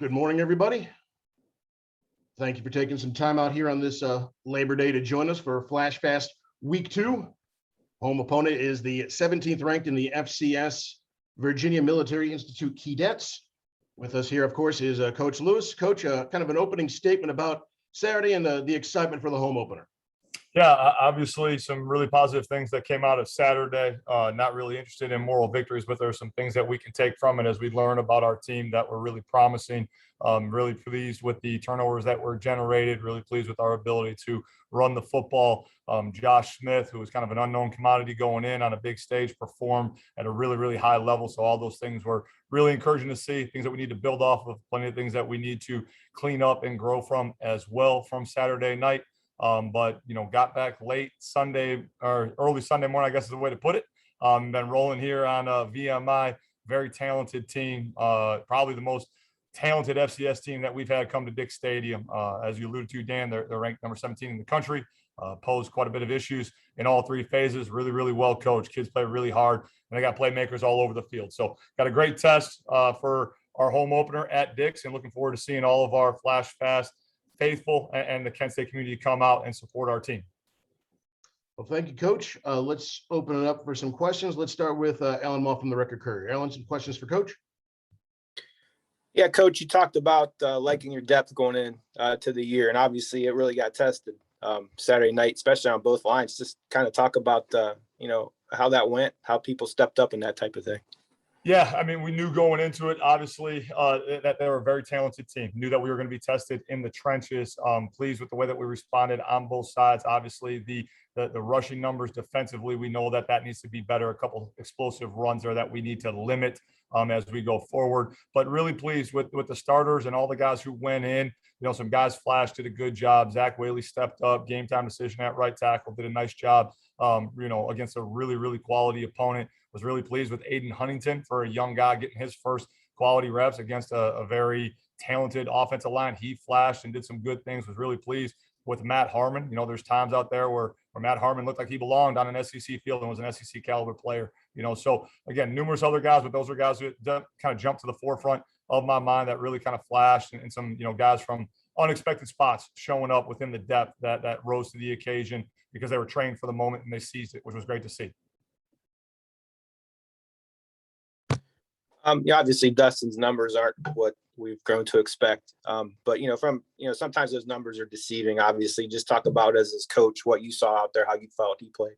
Good morning, everybody. Thank you for taking some time out here on this Labor Day to join us for Flash Fast Week 2. Home opponent is the 17th ranked in the FCS Virginia Military Institute Keydets. With us here, of course, is Coach Lewis. Coach, kind of an opening statement about Saturday and the excitement for the home opener. Yeah, obviously some really positive things that came out of Saturday. Not really interested in moral victories, but there are some things that we can take from it as we learn about our team that were really promising. Really pleased with the turnovers that were generated, really pleased with our ability to run the football. Josh Smith, who was kind of an unknown commodity going in on a big stage, performed at a really, really high level. So all those things were really encouraging to see, things that we need to build off of, plenty of things that we need to clean up and grow from as well from Saturday night. But got back late Sunday or early Sunday morning, I guess is the way to put it. Been rolling here on VMI, very talented team, probably the most talented FCS team that we've had come to Dick Stadium. As you alluded to, Dan, they're ranked number 17 in the country, posed quite a bit of issues in all three phases, really, really well coached. Kids play really hard, and they got playmakers all over the field. So got a great test for our home opener at Dick's, and looking forward to seeing all of our Flash Fast faithful and the Kent State community come out and support our team. Well, thank you, Coach. Let's open it up for some questions. Let's start with Alan Moore from the Record Courier. Alan, some questions for Coach? Yeah, Coach, you talked about liking your depth going in to the year, and obviously it really got tested Saturday night, especially on both lines. Just kind of talk about, how that went, how people stepped up and that type of thing. Yeah, I mean, we knew going into it, obviously, that they were a very talented team. Knew that we were going to be tested in the trenches. Pleased with the way that we responded on both sides. Obviously, the rushing numbers defensively, we know that needs to be better. A couple explosive runs there that we need to limit as we go forward. But really pleased with the starters and all the guys who went in. Some guys flashed, did a good job. Zach Whaley stepped up, game time decision at right tackle, did a nice job. Against a really, really quality opponent. Was really pleased with Aiden Huntington for a young guy getting his first quality reps against a very talented offensive line. He flashed and did some good things. Was really pleased with Matt Harmon. There's times out there where Matt Harmon looked like he belonged on an SEC field and was an SEC caliber player. So again, numerous other guys, but those are guys who kind of jumped to the forefront of my mind that really kind of flashed, and some guys from unexpected spots showing up within the depth that rose to the occasion because they were trained for the moment and they seized it, which was great to see. Obviously Dustin's numbers aren't what we've grown to expect. But sometimes those numbers are deceiving. Obviously, just talk about as his coach, what you saw out there, how you felt he played.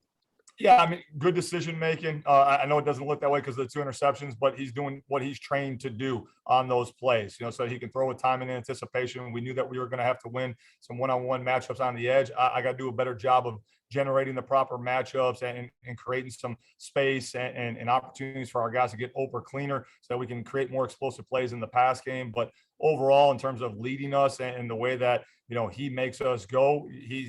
Yeah, I mean, good decision making. I know it doesn't look that way because of the 2 interceptions, but he's doing what he's trained to do on those plays, so he can throw with time and anticipation. We knew that we were going to have to win some one-on-one matchups on the edge. I got to do a better job of generating the proper matchups and creating some space and opportunities for our guys to get open cleaner so that we can create more explosive plays in the pass game. But overall, in terms of leading us and the way that, he makes us go,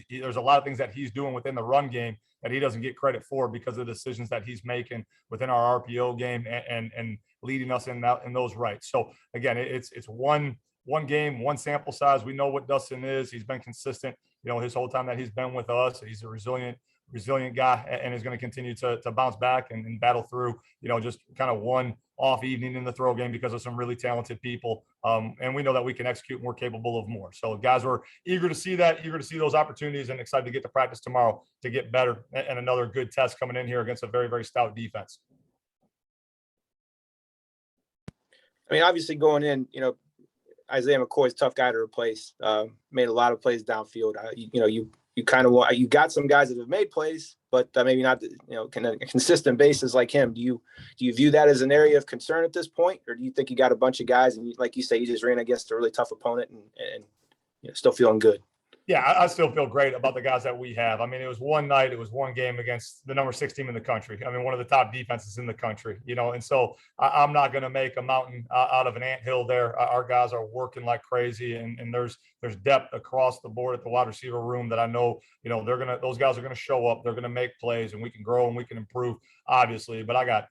there's a lot of things that he's doing within the run game that he doesn't get credit for because of the decisions that he's making within our RPO game and leading us in those rights. So again, it's one game, one sample size. We know what Dustin is. He's been consistent, his whole time that he's been with us. He's a resilient guy and is going to continue to bounce back and battle through, just kind of one off evening in the throw game because of some really talented people. And we know that we can execute and we're capable of more. So guys were eager to see those opportunities and excited to get to practice tomorrow to get better, and another good test coming in here against a very, very stout defense. I mean, obviously going in, Isaiah McCoy's a tough guy to replace, made a lot of plays downfield. You got some guys that have made plays, but maybe not, a consistent basis like him. Do you view that as an area of concern at this point, or do you think you got a bunch of guys and like you say, you just ran against a really tough opponent and still feeling good? Yeah, I still feel great about the guys that we have. I mean, it was one night, it was one game against the number 6 team in the country. I mean, one of the top defenses in the country, and so I'm not going to make a mountain out of an anthill there. Our guys are working like crazy, and there's depth across the board at the wide receiver room that I know, those guys are going to show up. They're going to make plays, and we can grow and we can improve, obviously. But I got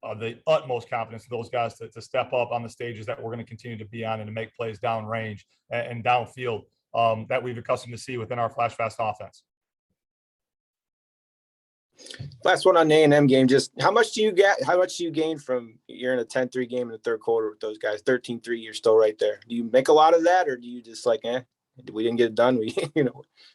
the utmost confidence in those guys to step up on the stages that we're going to continue to be on and to make plays downrange and downfield. That we've accustomed to see within our Flash Fast offense. Last one on the A&M game. Just how much do you gain from you're in a 10-3 game in the third quarter with those guys? 13-3, you're still right there. Do you make a lot of that, or do you just like, we didn't get it done. We,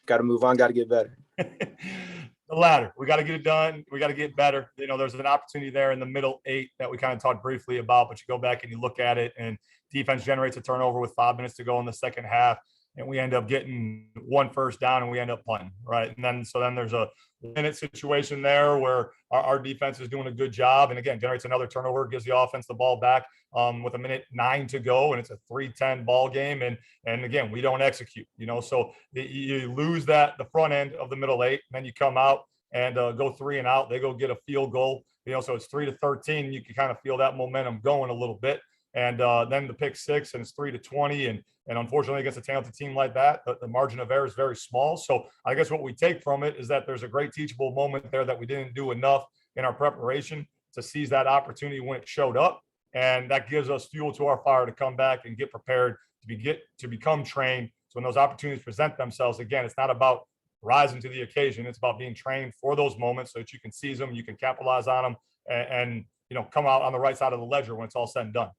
got to move on, got to get better. The latter. We got to get it done. We got to get better. There's an opportunity there in the middle 8 that we kind of talked briefly about, but you go back and you look at it, and defense generates a turnover with 5 minutes to go in the second half, and we end up getting 1 first down, and we end up punting, right? And then there's a minute situation there where our defense is doing a good job, and again generates another turnover, gives the offense the ball back with 1:09 to go, and it's a 3-10 ball game, and again we don't execute. So you lose the front end of the middle 8, and then you come out and go 3 and out. They go get a field goal, so it's 3-13. You can kind of feel that momentum going a little bit, and then the pick 6, and it's 3-20, and unfortunately against a talented team like that, the margin of error is very small. So I guess what we take from it is that there's a great teachable moment there that we didn't do enough in our preparation to seize that opportunity when it showed up. And that gives us fuel to our fire to come back and get prepared to become trained. So when those opportunities present themselves, again, it's not about rising to the occasion. It's about being trained for those moments so that you can seize them, you can capitalize on them, and come out on the right side of the ledger when it's all said and done.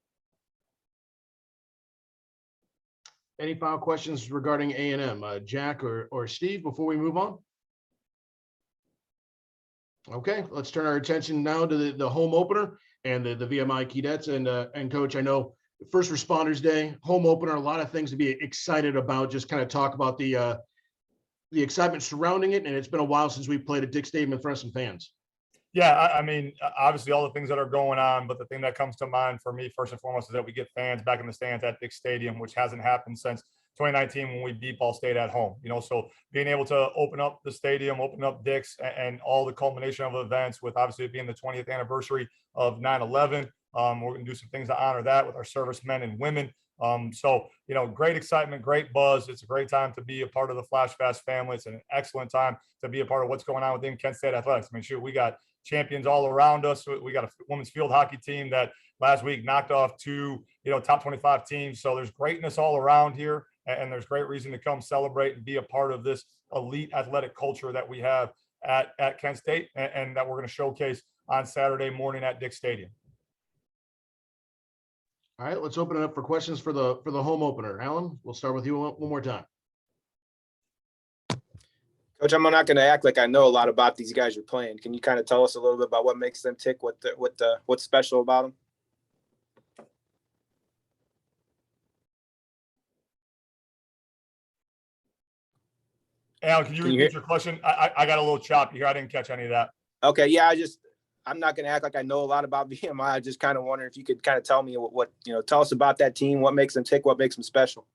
Any final questions regarding A&M, Jack or Steve, before we move on? Okay, let's turn our attention now to the home opener and the VMI Keydets. And Coach, I know First Responders Day, home opener, a lot of things to be excited about. Just kind of talk about the excitement surrounding it. And it's been a while since we played at Dick Stadium in front of some fans. Yeah, I mean, obviously all the things that are going on, but the thing that comes to mind for me first and foremost is that we get fans back in the stands at Dick Stadium, which hasn't happened since 2019 when we beat Ball State at home. So being able to open up the stadium, open up Dick's, and all the culmination of events, with obviously it being the 20th anniversary of 9/11, we're going to do some things to honor that with our servicemen and women. So great excitement, great buzz. It's a great time to be a part of the Flash Fast family. It's an excellent time to be a part of what's going on within Kent State athletics. I mean, shoot, we got champions all around us. We got a women's field hockey team that last week knocked off 2 top 25 teams. So there's greatness all around here, and there's great reason to come celebrate and be a part of this elite athletic culture that we have at Kent State, and that we're going to showcase on Saturday morning at Dick Stadium. All right, let's open it up for questions for the home opener. Alan, we'll start with you one more time. Coach, I'm not going to act like I know a lot about these guys you're playing. Can you kind of tell us a little bit about what makes them tick, what's special about them? Alan, can you repeat your question? I got a little choppy here. I didn't catch any of that. Okay, yeah, I'm not going to act like I know a lot about VMI. I just kind of wonder if you could kind of tell me tell us about that team, what makes them tick, what makes them special.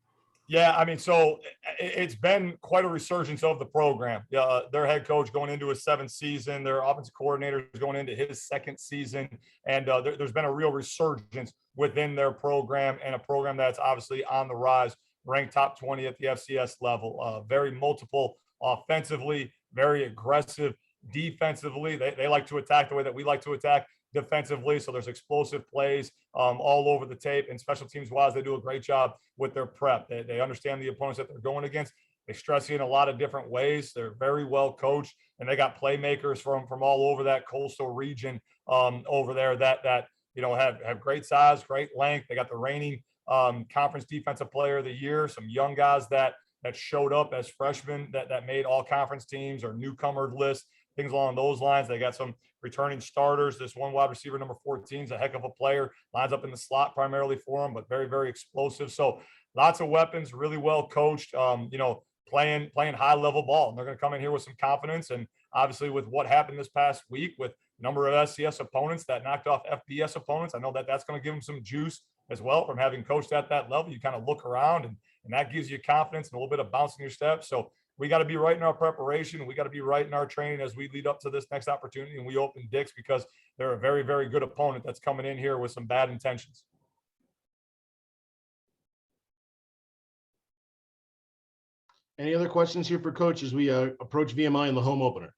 Yeah, I mean, so it's been quite a resurgence of the program. Their head coach going into his 7th season, their offensive coordinator is going into his 2nd season, and there's been a real resurgence within their program, and a program that's obviously on the rise, ranked top 20 at the FCS level. Very multiple offensively, very aggressive defensively. They like to attack the way that we like to attack defensively. So there's explosive plays all over the tape, and special teams wise, they do a great job with their prep. They understand the opponents that they're going against. They stress you in a lot of different ways. They're very well coached, and they got playmakers from all over that coastal region over there that have great size, great length. They got the reigning conference defensive player of the year, some young guys that showed up as freshmen that made all conference teams or newcomer lists, things along those lines. They got some returning starters. This one wide receiver, number 14, is a heck of a player, lines up in the slot primarily for him, but very, very explosive. So lots of weapons, really well coached, playing high level ball. And they're going to come in here with some confidence. And obviously with what happened this past week with a number of SCS opponents that knocked off FBS opponents, I know that's going to give them some juice as well from having coached at that level. You kind of look around and that gives you confidence and a little bit of bounce in your steps. So we got to be right in our preparation. We got to be right in our training as we lead up to this next opportunity. And we open Dick's because they're a very, very good opponent that's coming in here with some bad intentions. Any other questions here for Coach as we approach VMI in the home opener?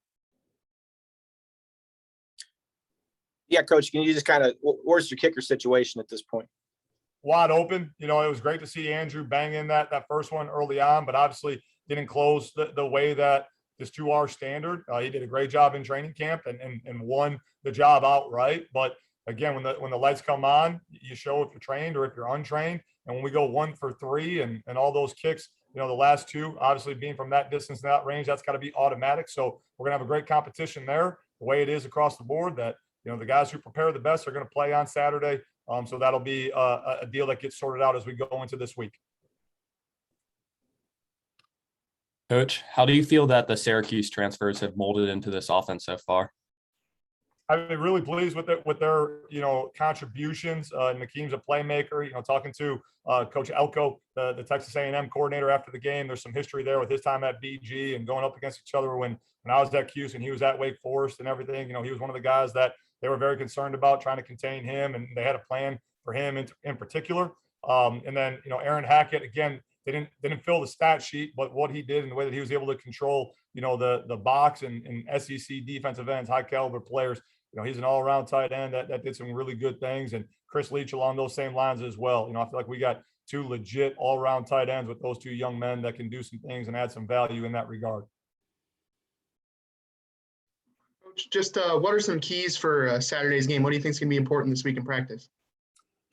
Yeah, Coach, can you just kind of, where's your kicker situation at this point? Wide open. It was great to see Andrew bang in that first one early on, but obviously didn't close the way that is to our standard. He did a great job in training camp and won the job outright. But again, when the lights come on, you show if you're trained or if you're untrained. And when we go 1 for 3 and all those kicks, the last 2 obviously being from that distance, that range, that's got to be automatic. So we're gonna have a great competition there, the way it is across the board, that the guys who prepare the best are going to play on Saturday. So that'll be a deal that gets sorted out as we go into this week. Coach, how do you feel that the Syracuse transfers have molded into this offense so far? I've been really pleased with it, with their, contributions. Nakeem's a playmaker. Talking to Coach Elko, the Texas A&M coordinator after the game, there's some history there with his time at BG and going up against each other when I was at Cuse and he was at Wake Forest and everything. He was one of the guys that they were very concerned about, trying to contain him, and they had a plan for him in particular. And then, Aaron Hackett, again, they didn't fill the stat sheet, but what he did and the way that he was able to control, the box and SEC defensive ends, high caliber players. He's an all-around tight end that did some really good things, and Chris Leach along those same lines as well. I feel like we got 2 legit all-around tight ends with those 2 young men that can do some things and add some value in that regard. Coach, just what are some keys for Saturday's game? What do you think is going to be important this week in practice?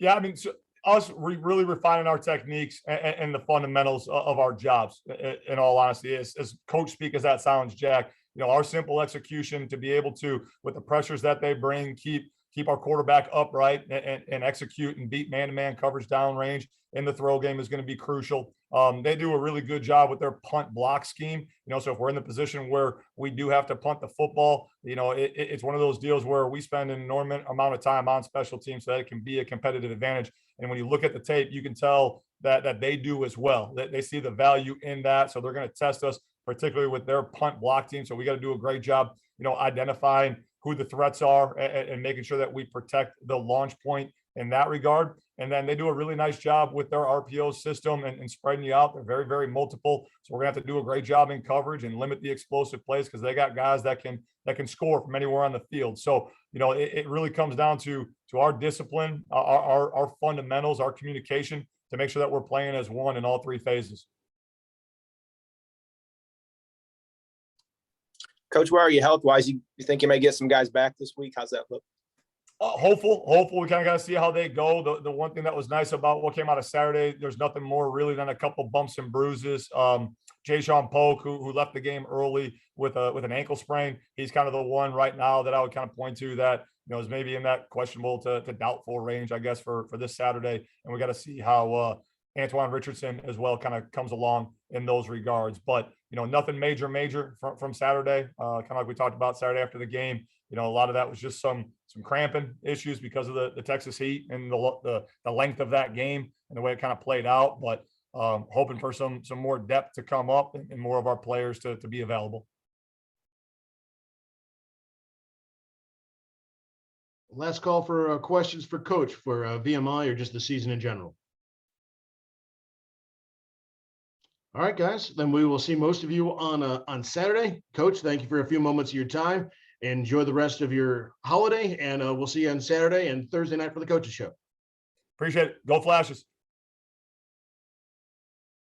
Yeah, I mean, so us really refining our techniques and the fundamentals of our jobs, in all honesty. As coach speak as that sounds, Jack, our simple execution to be able to, with the pressures that they bring, keep our quarterback upright and execute and beat man-to-man coverage downrange in the throw game is going to be crucial. They do a really good job with their punt block scheme. So if we're in the position where we do have to punt the football, it's one of those deals where we spend an enormous amount of time on special teams so that it can be a competitive advantage. And when you look at the tape, you can tell that they do as well. They see the value in that. So they're going to test us, particularly with their punt block team. So we got to do a great job, identifying who the threats are and making sure that we protect the launch point in that regard. And then they do a really nice job with their RPO system and spreading you out. They're very, very multiple. So we're gonna have to do a great job in coverage and limit the explosive plays because they got guys that can score from anywhere on the field. So, it really comes down to our discipline, our fundamentals, our communication to make sure that we're playing as one in all 3 phases. Coach, where are you health-wise? You think you may get some guys back this week? How's that look? Hopeful. We kind of got to see how they go. The one thing that was nice about what came out of Saturday, there's nothing more really than a couple bumps and bruises. Jay-Sean Polk, who left the game early with an ankle sprain, he's kind of the one right now that I would kind of point to that is maybe in that questionable to doubtful range, I guess, for this Saturday. And we got to see how Antoine Richardson as well kind of comes along in those regards. But nothing major from Saturday. Kind of like we talked about Saturday after the game. A lot of that was just some cramping issues because of the Texas heat and the length of that game and the way it kind of played out. But hoping for some more depth to come up and more of our players to be available. Last call for questions for Coach for VMI or just the season in general. All right, guys, then we will see most of you on Saturday. Coach, thank you for a few moments of your time. Enjoy the rest of your holiday, and we'll see you on Saturday and Thursday night for the Coaches Show. Appreciate it. Go Flashes.